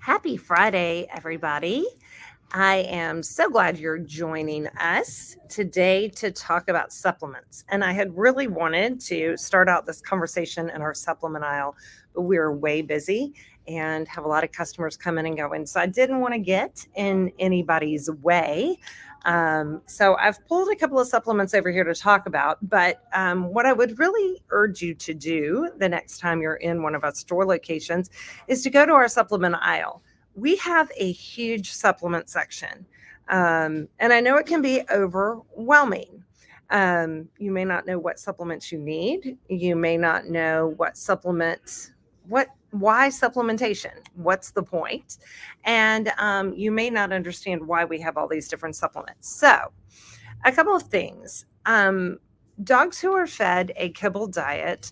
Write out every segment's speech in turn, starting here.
Happy Friday, everybody. I am so glad you're joining us today to talk about supplements. And I had really wanted to start out this conversation in our supplement aisle, but we were way busy and have a lot of customers coming and going. So I didn't want to get in anybody's way. So I've pulled a couple of supplements over here to talk about. But what I would really urge you to do the next time you're in one of our store locations is to go to our supplement aisle. We have a huge supplement section. And I know it can be overwhelming. You may not know what supplements you need. You may not know why supplementation? What's the point? And you may not understand why we have all these different supplements. So, a couple of things. Dogs who are fed a kibble diet,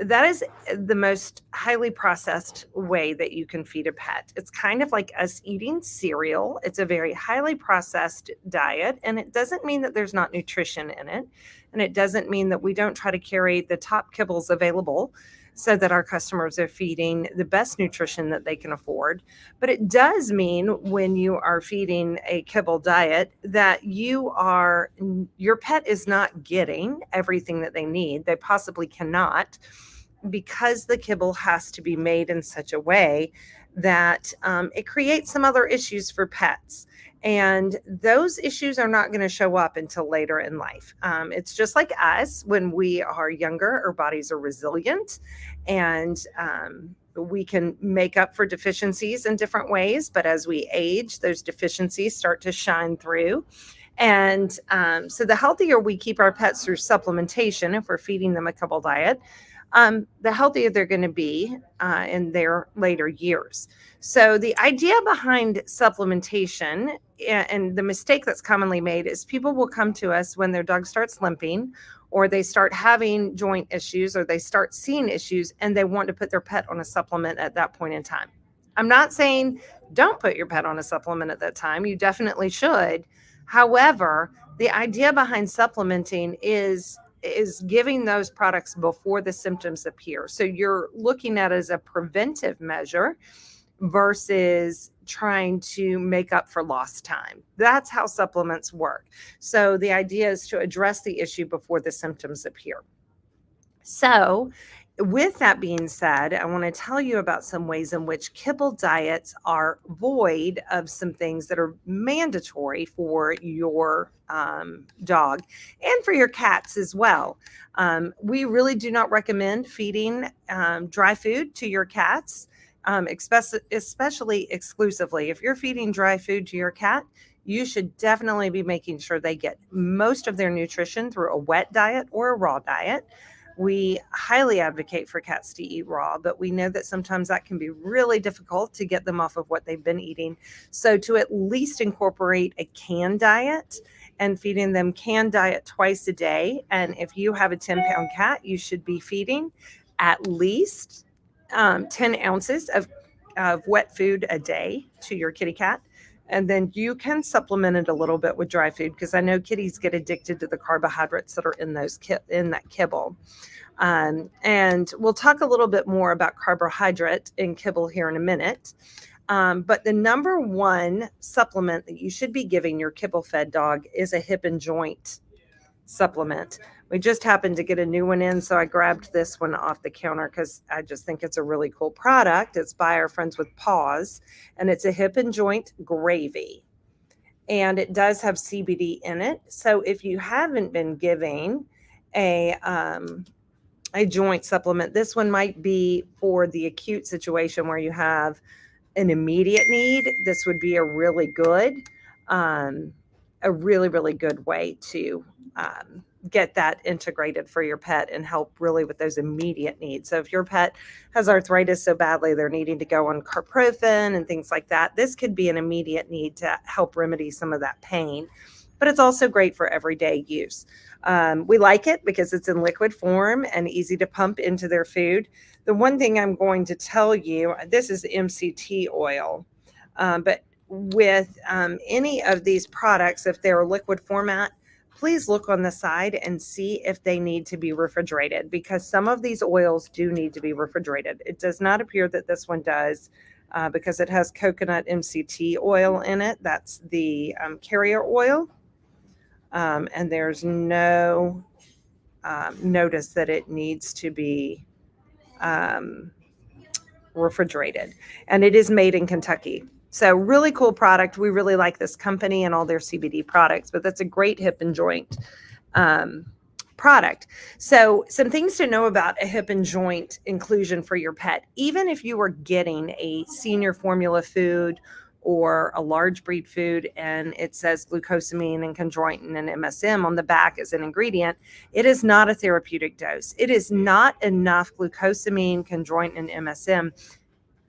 that is the most highly processed way that you can feed a pet. It's kind of like us eating cereal. It's a very highly processed diet, and it doesn't mean that there's not nutrition in it. And it doesn't mean that we don't try to carry the top kibbles available so that our customers are feeding the best nutrition that they can afford. But it does mean when you are feeding a kibble diet that your pet is not getting everything that they need. They possibly cannot, because the kibble has to be made in such a way that it creates some other issues for pets. And those issues are not going to show up until later in life. It's just like us when we are younger, our bodies are resilient and we can make up for deficiencies in different ways. But as we age, those deficiencies start to shine through. And so the healthier we keep our pets through supplementation, if we're feeding them a kibble diet, the healthier they're going to be in their later years. So the idea behind supplementation and the mistake that's commonly made is people will come to us when their dog starts limping or they start having joint issues or they start seeing issues and they want to put their pet on a supplement at that point in time. I'm not saying don't put your pet on a supplement at that time. You definitely should. However, the idea behind supplementing is giving those products before the symptoms appear. So you're looking at it as a preventive measure versus trying to make up for lost time. That's how supplements work. So the idea is to address the issue before the symptoms appear. So, with that being said, I want to tell you about some ways in which kibble diets are void of some things that are mandatory for your dog and for your cats as well. We really do not recommend feeding dry food to your cats, especially exclusively. If you're feeding dry food to your cat, you should definitely be making sure they get most of their nutrition through a wet diet or a raw diet. We highly advocate for cats to eat raw, but we know that sometimes that can be really difficult to get them off of what they've been eating. So to at least incorporate a canned diet and feeding them canned diet twice a day. And if you have a 10-pound cat, you should be feeding at least 10 ounces of wet food a day to your kitty cat. And then you can supplement it a little bit with dry food because I know kitties get addicted to the carbohydrates that are in that kibble. And we'll talk a little bit more about carbohydrate in kibble here in a minute. But the number one supplement that you should be giving your kibble-fed dog is a hip and joint supplement. We just happened to get a new one in, so I grabbed this one off the counter because I just think it's a really cool product. It's by our friends with Paws, and it's a hip and joint gravy. And it does have CBD in it. So if you haven't been giving a joint supplement, this one might be for the acute situation where you have an immediate need. This would be a really good way to get that integrated for your pet and help really with those immediate needs. So if your pet has arthritis so badly they're needing to go on carprofen and things like that, this could be an immediate need to help remedy some of that pain. But it's also great for everyday use. We like it because it's in liquid form and easy to pump into their food. The one thing I'm going to tell you, this is MCT oil, but with any of these products, if they're liquid format, please look on the side and see if they need to be refrigerated because some of these oils do need to be refrigerated. It does not appear that this one does. because it has coconut MCT oil in it. That's the carrier oil. And there's no notice that it needs to be um, refrigerated. And it is made in Kentucky. So really cool product. We really like this company and all their CBD products, but that's a great hip and joint um, product. So some things to know about a hip and joint inclusion for your pet. Even if you are getting a senior formula food or a large breed food and it says glucosamine and chondroitin and MSM on the back as an ingredient, it is not a therapeutic dose. It is not enough glucosamine, chondroitin, and MSM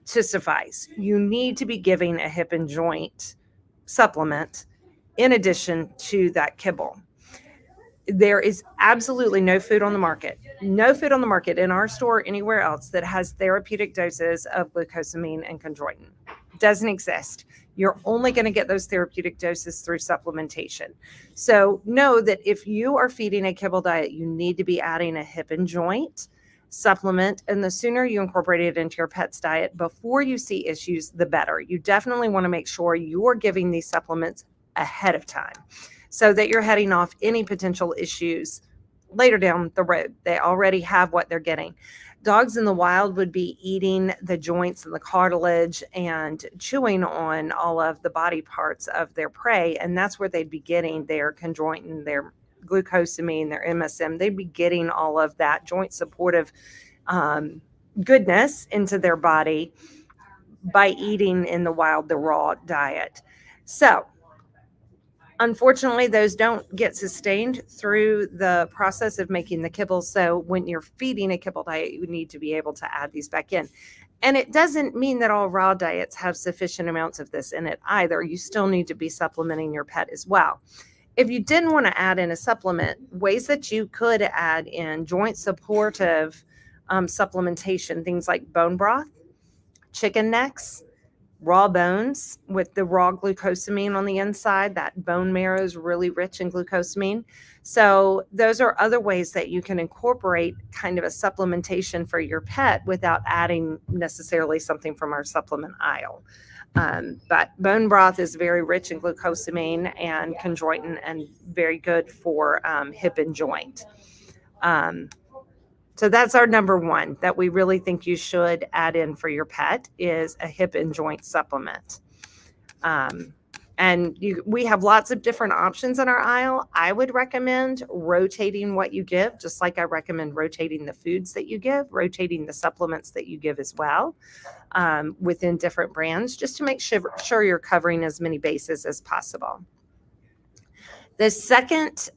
to suffice. You need to be giving a hip and joint supplement in addition to that kibble. There is absolutely no food on the market, in our store or anywhere else that has therapeutic doses of glucosamine and chondroitin. Doesn't exist. You're only going to get those therapeutic doses through supplementation. So know that if you are feeding a kibble diet, you need to be adding a hip and joint supplement. And the sooner you incorporate it into your pet's diet before you see issues, the better. You definitely want to make sure you're giving these supplements ahead of time so that you're heading off any potential issues later down the road. They already have what they're getting. Dogs in the wild would be eating the joints and the cartilage and chewing on all of the body parts of their prey. And that's where they'd be getting their chondroitin, their glucosamine, their MSM. They'd be getting all of that joint supportive goodness into their body by eating in the wild, the raw diet. So unfortunately, those don't get sustained through the process of making the kibble. So when you're feeding a kibble diet, you need to be able to add these back in. And it doesn't mean that all raw diets have sufficient amounts of this in it either. You still need to be supplementing your pet as well. If you didn't want to add in a supplement, ways that you could add in joint supportive supplementation, things like bone broth, chicken necks, raw bones with the raw glucosamine on the inside. That bone marrow is really rich in glucosamine. So those are other ways that you can incorporate kind of a supplementation for your pet without adding necessarily something from our supplement aisle. But bone broth is very rich in glucosamine and chondroitin and very good for hip and joint. So that's our number one that we really think you should add in for your pet is a hip and joint supplement. We have lots of different options in our aisle. I would recommend rotating what you give, just like I recommend rotating the foods that you give, rotating the supplements that you give as well within different brands, just to make sure you're covering as many bases as possible. The second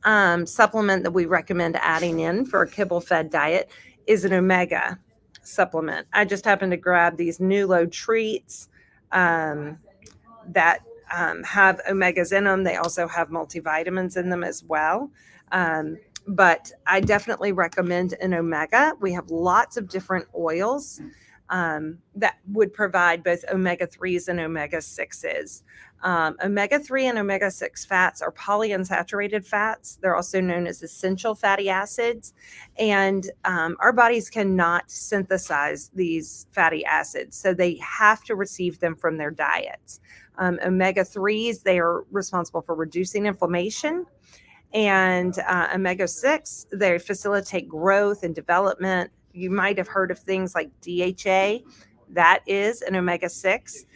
supplement that we recommend adding in for a kibble-fed diet is an omega supplement. I just happened to grab these Nulo treats that have omegas in them. They also have multivitamins in them as well. But I definitely recommend an omega. We have lots of different oils that would provide both omega-3s and omega-6s. Omega-3 and omega-6 fats are polyunsaturated fats. They're also known as essential fatty acids. And our bodies cannot synthesize these fatty acids, so they have to receive them from their diets. Omega-3s, they are responsible for reducing inflammation. And omega-6, they facilitate growth and development. You might have heard of things like DHA. That is an omega-6.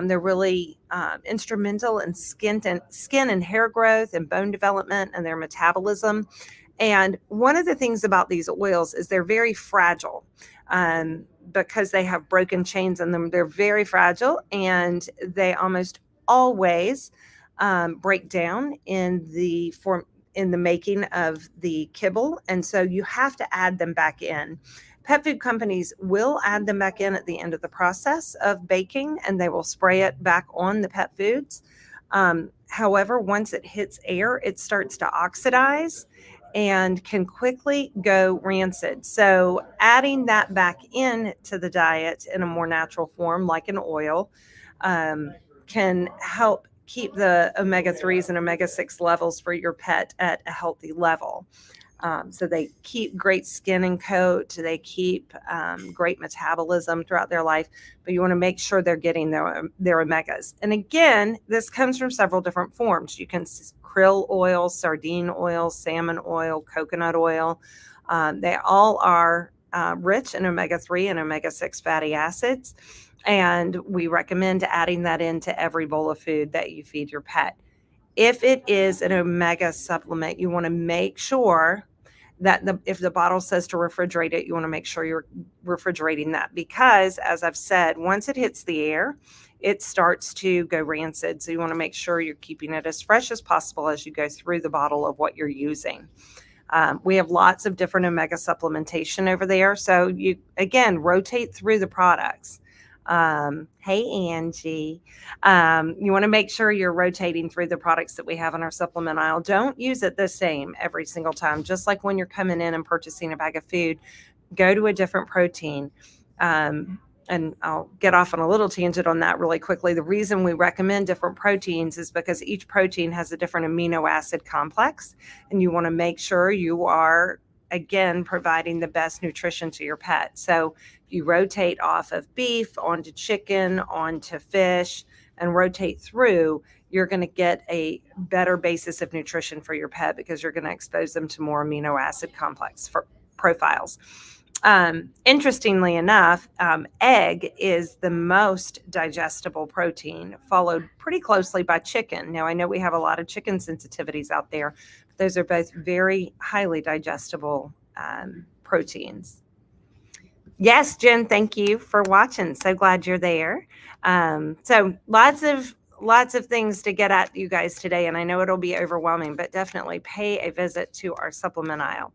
They're really instrumental in skin and hair growth and bone development and their metabolism. And one of the things about these oils is they're very fragile because they have broken chains in them. They're very fragile and they almost always break down in the making of the kibble. And so you have to add them back in. Pet food companies will add them back in at the end of the process of baking, and they will spray it back on the pet foods. However, once it hits air, it starts to oxidize and can quickly go rancid. So adding that back in to the diet in a more natural form, like an oil, can help keep the omega-3s and omega-6 levels for your pet at a healthy level. So they keep great skin and coat. They keep great metabolism throughout their life. But you want to make sure they're getting their omegas. And again, this comes from several different forms. You can krill oil, sardine oil, salmon oil, coconut oil. They all are rich in omega-3 and omega-6 fatty acids. And we recommend adding that into every bowl of food that you feed your pet. If it is an omega supplement, you want to make sure that if the bottle says to refrigerate it, you want to make sure you're refrigerating that, because as I've said, once it hits the air, it starts to go rancid. So you want to make sure you're keeping it as fresh as possible as you go through the bottle of what you're using. We have lots of different omega supplementation over there. So you, again, rotate through the products. Hey, Angie. You want to make sure you're rotating through the products that we have in our supplement aisle. Don't use it the same every single time. Just like when you're coming in and purchasing a bag of food, go to a different protein. And I'll get off on a little tangent on that really quickly. The reason we recommend different proteins is because each protein has a different amino acid complex, and you want to make sure you are, again, providing the best nutrition to your pet. So you rotate off of beef onto chicken, onto fish, and rotate through, you're going to get a better basis of nutrition for your pet because you're going to expose them to more amino acid complex profiles. Interestingly enough, egg is the most digestible protein, followed pretty closely by chicken. Now, I know we have a lot of chicken sensitivities out there, but those are both very highly digestible proteins. Yes, Jen, thank you for watching. So glad you're there. So lots of things to get at you guys today, and I know it'll be overwhelming, but definitely pay a visit to our supplement aisle.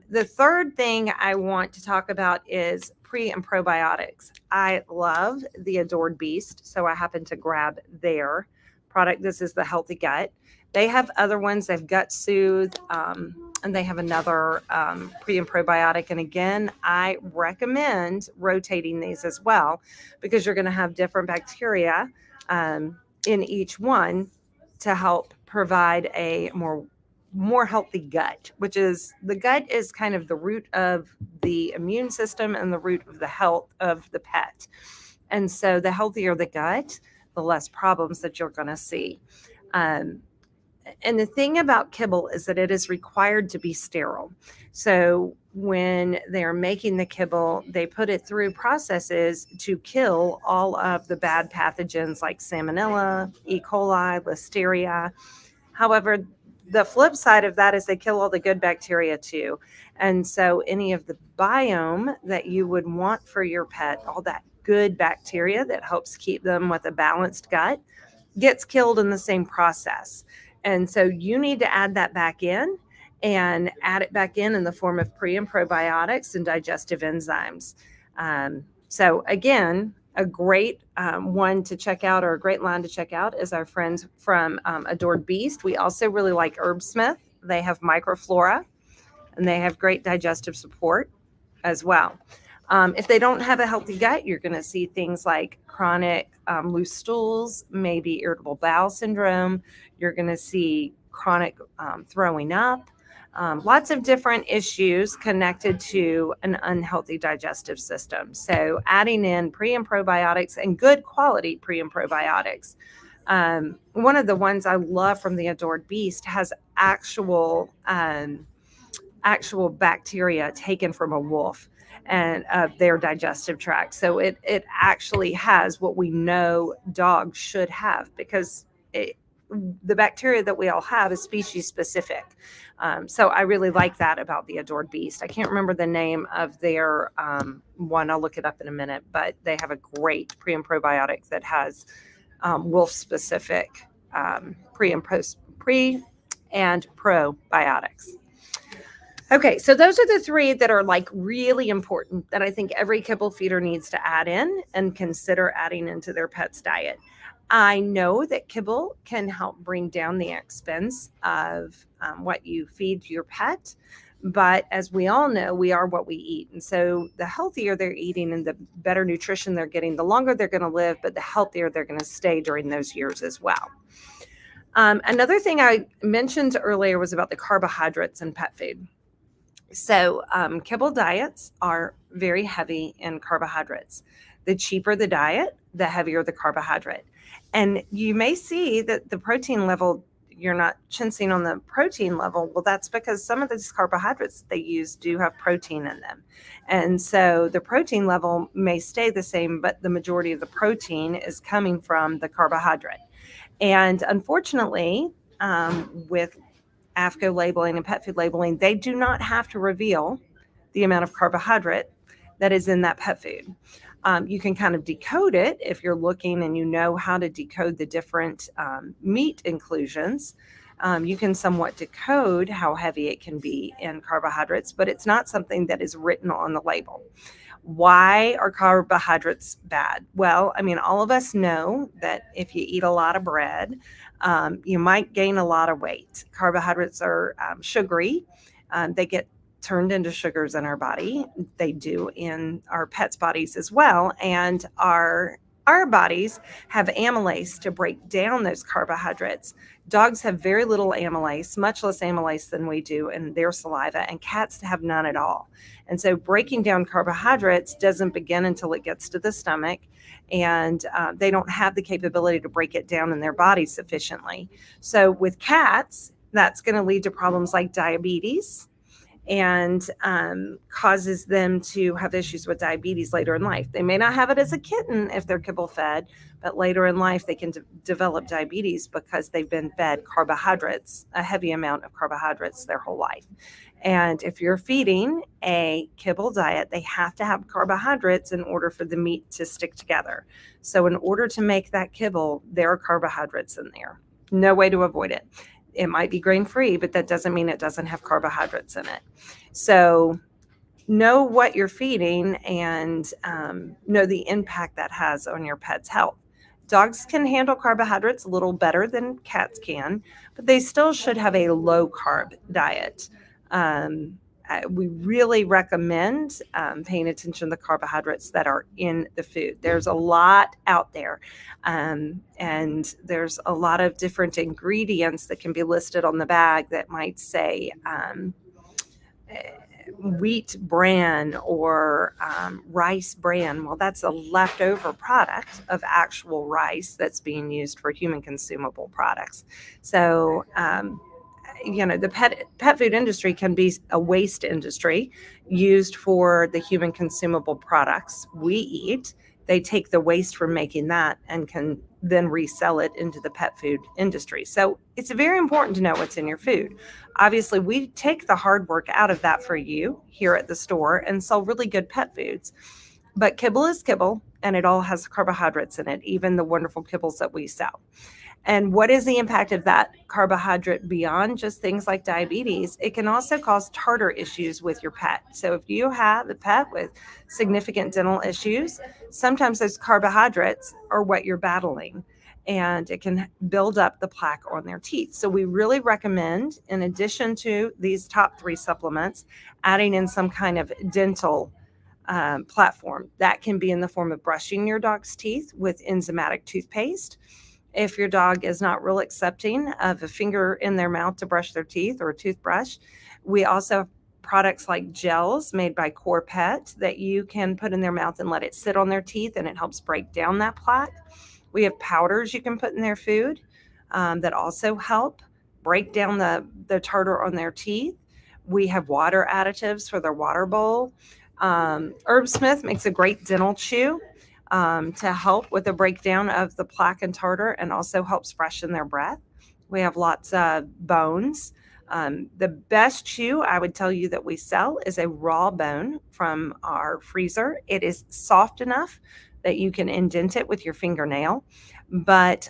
The third thing I want to talk about is pre and probiotics. I love the Adored Beast, so I happened to grab their product. This is the Healthy Gut. They have other ones. They've Gut Soothe, and they have another pre and probiotic. And again, I recommend rotating these as well, because you're going to have different bacteria in each one to help provide a more healthy gut, which is, the gut is kind of the root of the immune system and the root of the health of the pet. And so the healthier the gut, the less problems that you're going to see. And the thing about kibble is that it is required to be sterile. So when they're making the kibble, they put it through processes to kill all of the bad pathogens like salmonella, E. coli, listeria. However, the flip side of that is they kill all the good bacteria too. And so any of the biome that you would want for your pet, all that good bacteria that helps keep them with a balanced gut, gets killed in the same process. And so you need to add that back in, and add it back in the form of pre and probiotics and digestive enzymes. So again, a great one to check out, or a great line to check out, is our friends from Adored Beast. We also really like Herbsmith. They have microflora, and they have great digestive support as well. If they don't have a healthy gut, you're going to see things like chronic loose stools, maybe irritable bowel syndrome. You're going to see chronic throwing up, lots of different issues connected to an unhealthy digestive system. So adding in pre and probiotics, and good quality pre and probiotics. One of the ones I love from the Adored Beast has actual bacteria taken from a wolf and their digestive tract. So it actually has what we know dogs should have, because the bacteria that we all have is species specific. So I really like that about the Adored Beast. I can't remember the name of their one. I'll look it up in a minute, but they have a great pre and probiotic that has wolf specific pre and probiotics. Okay, so those are the three that are like really important that I think every kibble feeder needs to add in and consider adding into their pet's diet. I know that kibble can help bring down the expense of what you feed your pet, but as we all know, we are what we eat. And so the healthier they're eating and the better nutrition they're getting, the longer they're going to live, but the healthier they're going to stay during those years as well. Another thing I mentioned earlier was about the carbohydrates in pet food. So, kibble diets are very heavy in carbohydrates. The cheaper the diet, the heavier the carbohydrate. And you may see that the protein level, you're not chincing on the protein level. Well, that's because some of these carbohydrates they use do have protein in them. And so the protein level may stay the same, but the majority of the protein is coming from the carbohydrate. And unfortunately, with AFCO labeling and pet food labeling, they do not have to reveal the amount of carbohydrate that is in that pet food. You can kind of decode it if you're looking and you know how to decode the different meat inclusions. You can somewhat decode how heavy it can be in carbohydrates, but it's not something that is written on the label. Why are carbohydrates bad? Well, I mean, all of us know that if you eat a lot of bread, you might gain a lot of weight. Carbohydrates are sugary. They get turned into sugars in our body. They do in our pets' bodies as well. And our bodies have amylase to break down those carbohydrates. Dogs have very little amylase, much less amylase than we do in their saliva, and cats have none at all. And so breaking down carbohydrates doesn't begin until it gets to the stomach, and they don't have the capability to break it down in their body sufficiently. So with cats, that's going to lead to problems like diabetes and causes them to have issues with diabetes later in life. They may not have it as a kitten if they're kibble fed, but later in life they can develop diabetes because they've been fed carbohydrates, a heavy amount of carbohydrates their whole life. And if you're feeding a kibble diet, they have to have carbohydrates in order for the meat to stick together. So in order to make that kibble, there are carbohydrates in there. No way to avoid it. It might be grain-free, but that doesn't mean it doesn't have carbohydrates in it. So know what you're feeding and know the impact that has on your pet's health. Dogs can handle carbohydrates a little better than cats can, but they still should have a low-carb diet. We really recommend paying attention to the carbohydrates that are in the food. There's a lot out there, and there's a lot of different ingredients that can be listed on the bag that might say wheat bran or rice bran. Well, that's a leftover product of actual rice that's being used for human consumable products. So, the pet food industry can be a waste industry used for the human consumable products we eat. They take the waste from making that and can then resell it into the pet food industry. So it's very important to know what's in your food. Obviously, we take the hard work out of that for you here at the store and sell really good pet foods. But kibble is kibble, and it all has carbohydrates in it, even the wonderful kibbles that we sell. And what is the impact of that carbohydrate beyond just things like diabetes? It can also cause tartar issues with your pet. So if you have a pet with significant dental issues, sometimes those carbohydrates are what you're battling, and it can build up the plaque on their teeth. So we really recommend, in addition to these top 3 supplements, adding in some kind of dental platform. That can be in the form of brushing your dog's teeth with enzymatic toothpaste. If your dog is not real accepting of a finger in their mouth to brush their teeth or a toothbrush, we also have products like gels made by Core Pet that you can put in their mouth and let it sit on their teeth, and it helps break down that plaque. We have powders you can put in their food that also help break down the tartar on their teeth. We have water additives for their water bowl. Herb Smith makes a great dental chew to help with the breakdown of the plaque and tartar, and also helps freshen their breath. We have lots of bones. The best chew I would tell you that we sell is a raw bone from our freezer. It is soft enough that you can indent it with your fingernail, but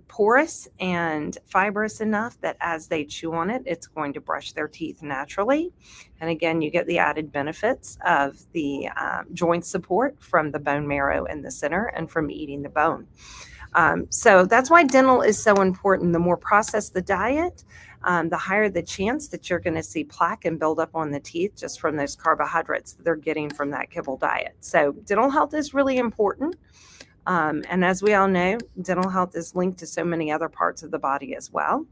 porous and fibrous enough that as they chew on it, it's going to brush their teeth naturally. And again, you get the added benefits of the joint support from the bone marrow in the center and from eating the bone. So that's why dental is so important. The more processed the diet, the higher the chance that you're going to see plaque and build up on the teeth just from those carbohydrates that they're getting from that kibble diet. So dental health is really important. And as we all know, dental health is linked to so many other parts of the body as well.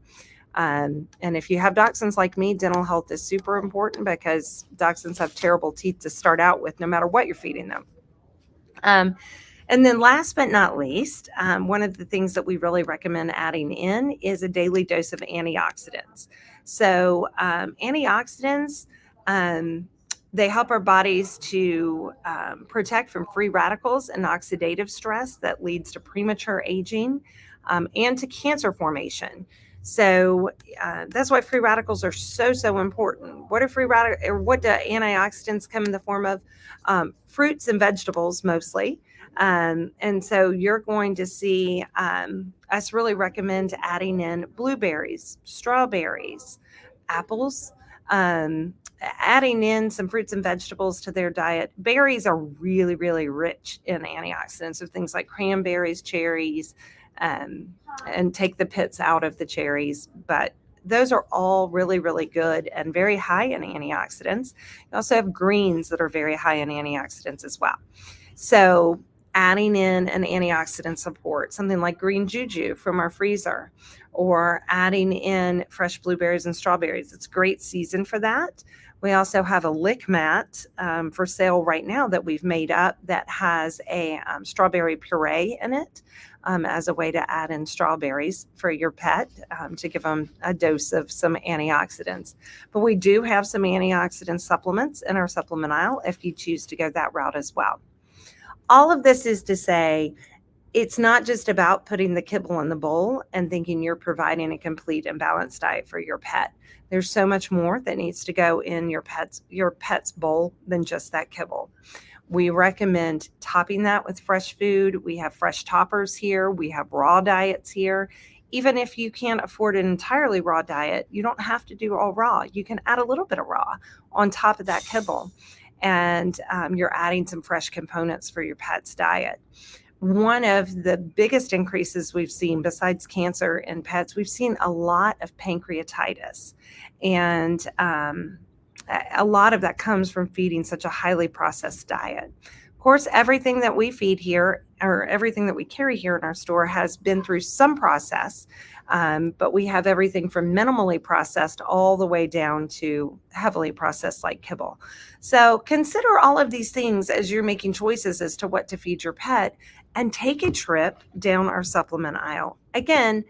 And if you have dachshunds like me, dental health is super important because dachshunds have terrible teeth to start out with, no matter what you're feeding them. Um, and then last but not least, one of the things that we really recommend adding in is a daily dose of antioxidants. So antioxidants, um, they help our bodies to protect from free radicals and oxidative stress that leads to premature aging and to cancer formation. So that's why free radicals are so important. What are free radicals, or what do antioxidants come in the form of? Fruits and vegetables mostly. And so you're going to see us really recommend adding in blueberries, strawberries, apples, adding in some fruits and vegetables to their diet. Berries are really rich in antioxidants, so things like cranberries, cherries, um, and take the pits out of the cherries. But those are all really good and very high in antioxidants. You also have greens that are very high in antioxidants as well. So adding in an antioxidant support, something like green juju from our freezer, or adding in fresh blueberries and strawberries. It's a great season for that. We also have a lick mat for sale right now that we've made up that has a strawberry puree in it as a way to add in strawberries for your pet to give them a dose of some antioxidants. But we do have some antioxidant supplements in our supplement aisle if you choose to go that route as well. All of this is to say, it's not just about putting the kibble in the bowl and thinking you're providing a complete and balanced diet for your pet. There's so much more that needs to go in your pet's bowl than just that kibble. We recommend topping that with fresh food. We have fresh toppers here. We have raw diets here. Even if you can't afford an entirely raw diet, you don't have to do all raw. You can add a little bit of raw on top of that kibble, and you're adding some fresh components for your pet's diet. One of the biggest increases we've seen, besides cancer in pets, we've seen a lot of pancreatitis. And a lot of that comes from feeding such a highly processed diet. Of course, everything that we feed here, or everything that we carry here in our store, has been through some process. But we have everything from minimally processed all the way down to heavily processed like kibble. So consider all of these things as you're making choices as to what to feed your pet, and take a trip down our supplement aisle. Again,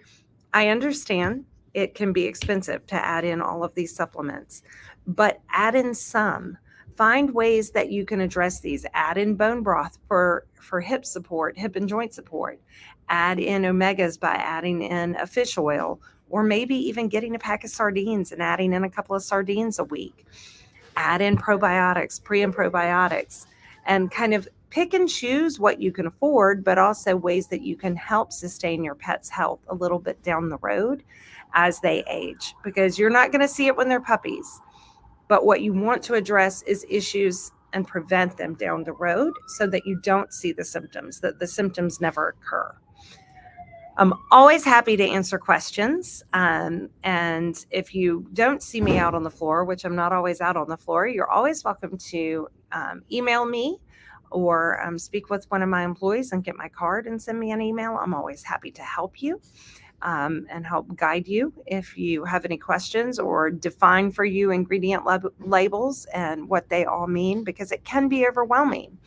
I understand it can be expensive to add in all of these supplements, but add in some. Find ways that you can address these. Add in bone broth for hip support, hip and joint support. Add in omegas by adding in a fish oil, or maybe even getting a pack of sardines and adding in a couple of sardines a week. Add in probiotics, pre and probiotics, and kind of pick and choose what you can afford, but also ways that you can help sustain your pet's health a little bit down the road as they age, because you're not going to see it when they're puppies. But what you want to address is issues and prevent them down the road so that you don't see the symptoms, that the symptoms never occur. I'm always happy to answer questions. And if you don't see me out on the floor, which I'm not always out on the floor, you're always welcome to email me or speak with one of my employees and get my card and send me an email. I'm always happy to help you and help guide you if you have any questions, or define for you ingredient labels and what they all mean, because it can be overwhelming.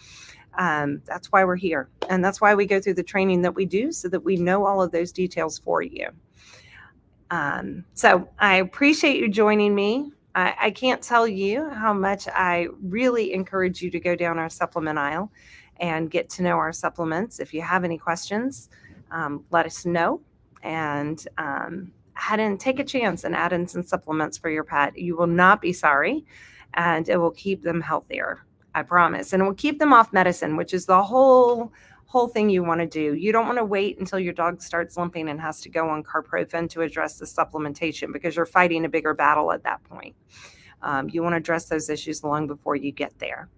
That's why we're here. And that's why we go through the training that we do, so that we know all of those details for you. So I appreciate you joining me. I can't tell you how much I really encourage you to go down our supplement aisle and get to know our supplements. If you have any questions, let us know, and head in, take a chance and add in some supplements for your pet. You will not be sorry, and it will keep them healthier. I promise. And it will keep them off medicine, which is the whole thing you want to do. You don't want to wait until your dog starts limping and has to go on carprofen to address the supplementation, because you're fighting a bigger battle at that point. You want to address those issues long before you get there.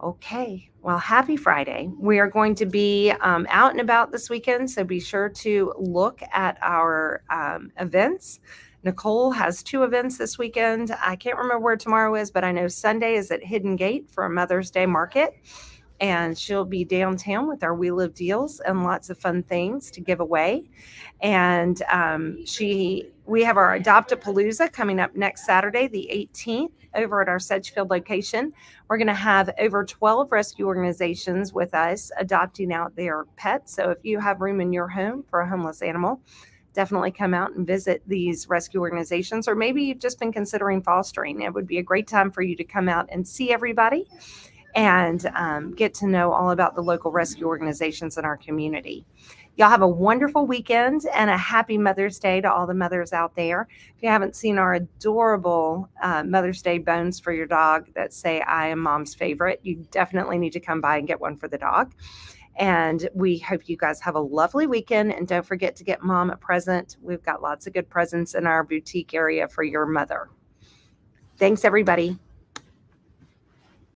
Okay, well, happy Friday. We are going to be out and about this weekend, so be sure to look at our events. Nicole has 2 events this weekend. I can't remember where tomorrow is, but I know Sunday is at Hidden Gate for a Mother's Day market. and she'll be downtown with our We Live deals and lots of fun things to give away. And we have our Adopt-A-Palooza coming up next Saturday, the 18th, over at our Sedgefield location. We're going to have over 12 rescue organizations with us adopting out their pets. So if you have room in your home for a homeless animal, definitely come out and visit these rescue organizations, or maybe you've just been considering fostering. It would be a great time for you to come out and see everybody and get to know all about the local rescue organizations in our community. Y'all have a wonderful weekend and a happy Mother's Day to all the mothers out there. If you haven't seen our adorable Mother's Day bones for your dog that say, "I am Mom's favorite," you definitely need to come by and get one for the dog. And we hope you guys have a lovely weekend. And don't forget to get Mom a present. We've got lots of good presents in our boutique area for your mother. Thanks, everybody.